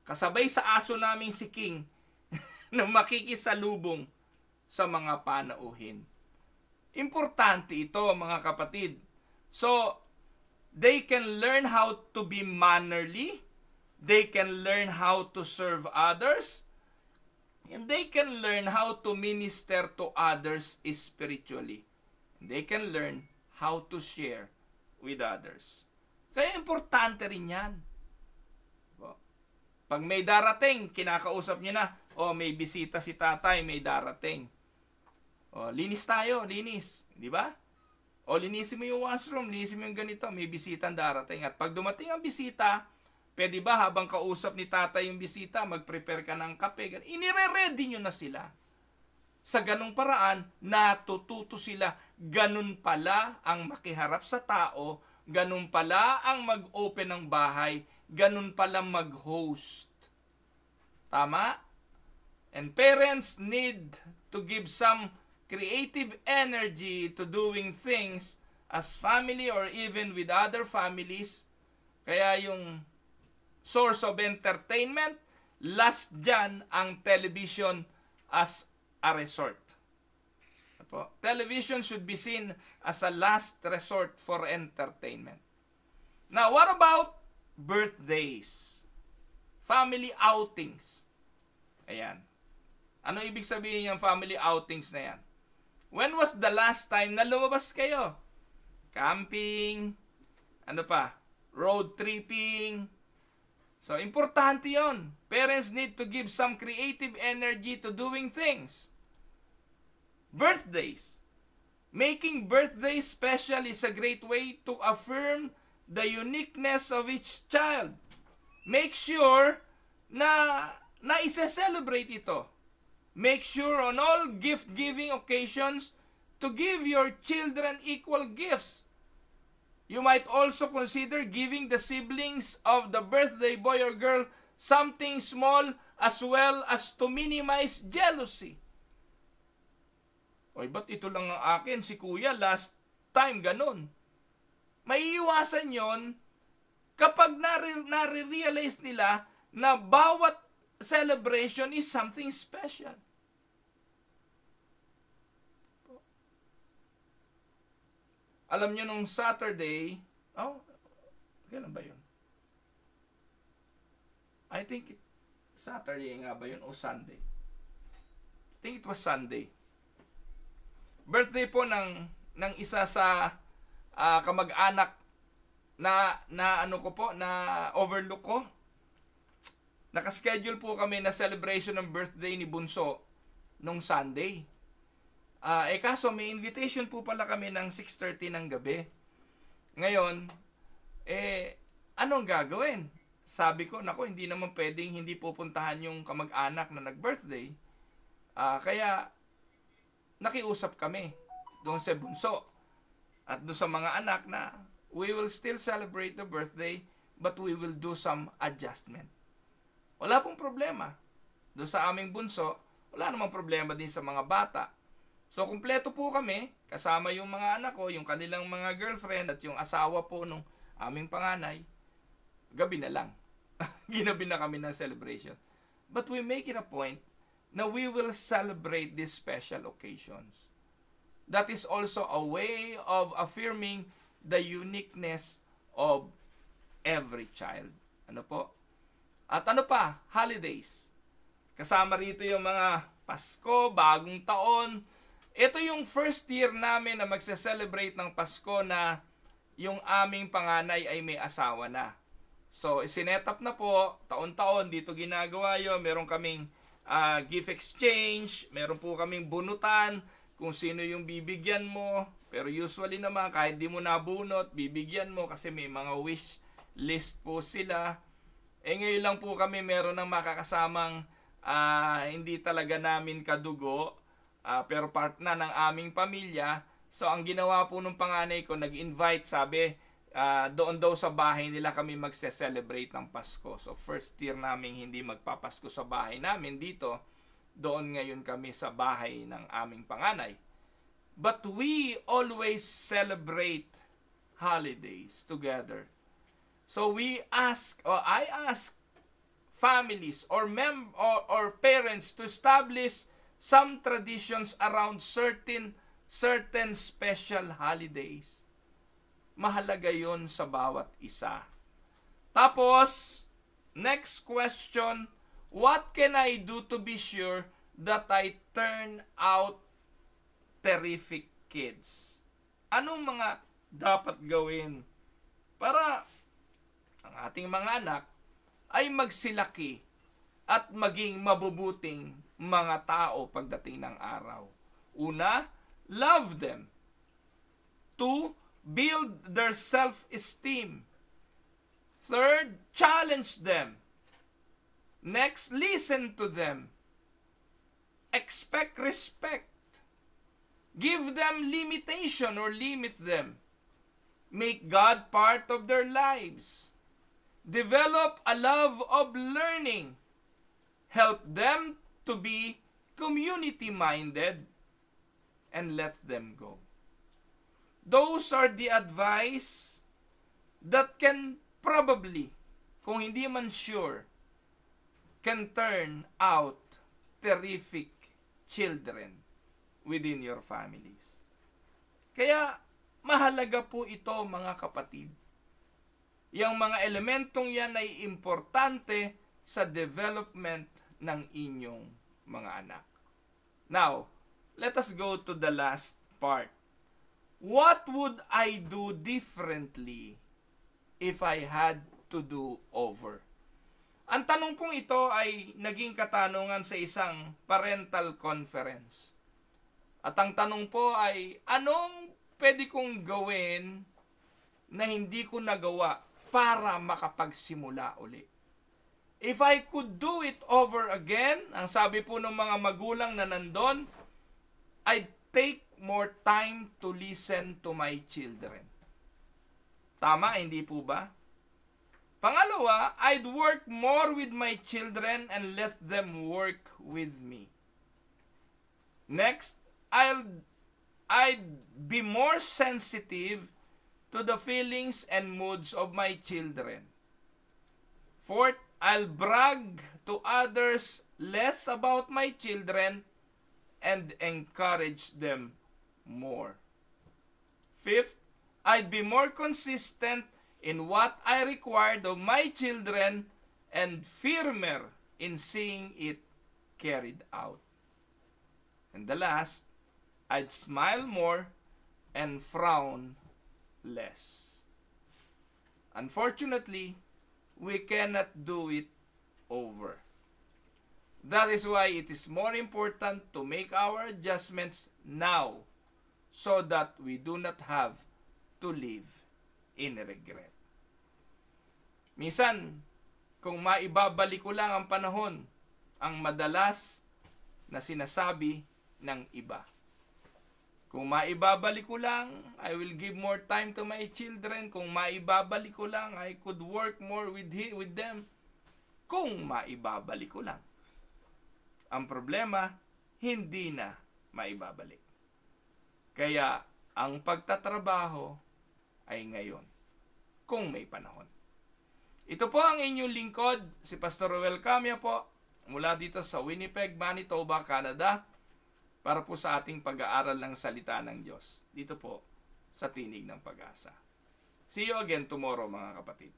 Kasabay sa aso naming si King na makikisalubong sa mga panauhin. Importante ito mga kapatid. So, they can learn how to be mannerly, they can learn how to serve others, and they can learn how to minister to others spiritually. They can learn how to share with others. Kaya importante rin yan. Pag may darating, kinakausap niyo na, may bisita si tatay, may darating. Linis tayo, linis. Di ba? Linisin mo yung washroom, linisin mo yung ganito, may bisitang darating. At pag dumating ang bisita, pwede ba habang kausap ni tatay yung bisita, mag-prepare ka ng kape? Inire-ready nyo na sila. Sa ganung paraan, natututo sila. Ganun pala ang makiharap sa tao, ganun pala ang mag-open ng bahay, ganun pala mag-host. Tama? And parents need to give some creative energy to doing things as family or even with other families. Kaya yung source of entertainment, last dyan ang television as a resort. Television should be seen as a last resort for entertainment. Now, what about birthdays? Family outings. Ayan. Ano ibig sabihin yung family outings na yan? When was the last time na lumabas kayo? Camping, road tripping. So, importante yon. Parents need to give some creative energy to doing things. Birthdays. Making birthdays special is a great way to affirm the uniqueness of each child. Make sure na isa-celebrate ito. Make sure on all gift-giving occasions to give your children equal gifts. You might also consider giving the siblings of the birthday boy or girl something small as well as to minimize jealousy. Ba't ito lang ang akin? Si kuya last time ganun. Maiiwasan yon kapag nare-realize nila na bawat celebration is something special. Alam nyo, nung Saturday, kailan ba yun? I think Saturday nga ba yun o Sunday? I think it was Sunday. Birthday po ng isa sa kamag-anak na overlook ko. Nakaschedule po kami na celebration ng birthday ni Bunso nung Sunday. Kaso may invitation po pala kami ng 6:30 ng gabi. Ngayon, anong gagawin? Sabi ko, hindi naman pwedeng hindi pupuntahan yung kamag-anak na nag-birthday. Kaya, nakiusap kami doon sa Bunso at doon sa mga anak na we will still celebrate the birthday but we will do some adjustment. Wala pong problema. Doon sa aming Bunso, wala namang problema din sa mga bata. So, kumpleto po kami, kasama yung mga anak ko, yung kanilang mga girlfriend at yung asawa po nung aming panganay. Gabi na lang. Ginabi na kami ng celebration. But we make it a point na we will celebrate these special occasions. That is also a way of affirming the uniqueness of every child. Ano po? At ano pa? Holidays. Kasama rito yung mga Pasko, Bagong Taon. Ito yung first year namin na magse-celebrate ng Pasko na yung aming panganay ay may asawa na. So, sinet up na po, taon-taon dito ginagawa yun. Meron kaming gift exchange, meron po kaming bunutan, kung sino yung bibigyan mo. Pero usually naman, kahit di mo nabunot, bibigyan mo kasi may mga wish list po sila. Ngayon lang po kami meron ng makakasamang hindi talaga namin kadugo, pero part na ng aming pamilya. So, ang ginawa po nung panganay ko, nag-invite, sabi, doon daw sa bahay nila kami magse-celebrate ng Pasko. So, first year namin hindi magpapasko sa bahay namin dito. Doon ngayon kami sa bahay ng aming panganay. But we always celebrate holidays together. So, I ask families or parents to establish some traditions around certain special holidays. Mahalaga yon sa bawat isa. Tapos, next question, what can I do to be sure that I turn out terrific kids? Anong mga dapat gawin para ang ating mga anak ay magsilaki at maging mabubuting mga tao pagdating ng araw? Una, love them. 2, build their self-esteem. 3, challenge them. Next, listen to them. Expect respect. Give them limitation or limit them. Make God part of their lives. Develop a love of learning. Help them to be community-minded and let them go. Those are the advice that can probably, kung hindi man sure, can turn out terrific children within your families. Kaya, mahalaga po ito mga kapatid. Yang mga elementong yan ay importante sa development ng inyong mga anak. Now, let us go to the last part. What would I do differently if I had to do over? Ang tanong pong ito ay naging katanungan sa isang parental conference. At ang tanong po ay, anong pwede kong gawin na hindi ko nagawa para makapagsimula uli? If I could do it over again, ang sabi po ng mga magulang na nandun, I'd take more time to listen to my children. Tama, hindi po ba? Pangalawa, I'd work more with my children and let them work with me. Next, I'd be more sensitive to the feelings and moods of my children. Fourth, I'll brag to others less about my children and encourage them more. Fifth, I'd be more consistent in what I required of my children and firmer in seeing it carried out. And the last, I'd smile more and frown less. Unfortunately, we cannot do it over. That is why it is more important to make our adjustments now so that we do not have to live in regret. Minsan, kung maibabalik ko lang ang panahon, ang madalas na sinasabi ng iba. Kung maibabalik ko lang, I will give more time to my children. Kung maibabalik ko lang, I could work more with them. Kung maibabalik ko lang. Ang problema, hindi na maibabalik. Kaya, ang pagtatrabaho ay ngayon, kung may panahon. Ito po ang inyong lingkod, si Pastor Ruel Camia po, mula dito sa Winnipeg, Manitoba, Canada, para po sa ating pag-aaral ng salita ng Diyos. Dito po sa Tinig ng Pag-asa. See you again tomorrow, mga kapatid.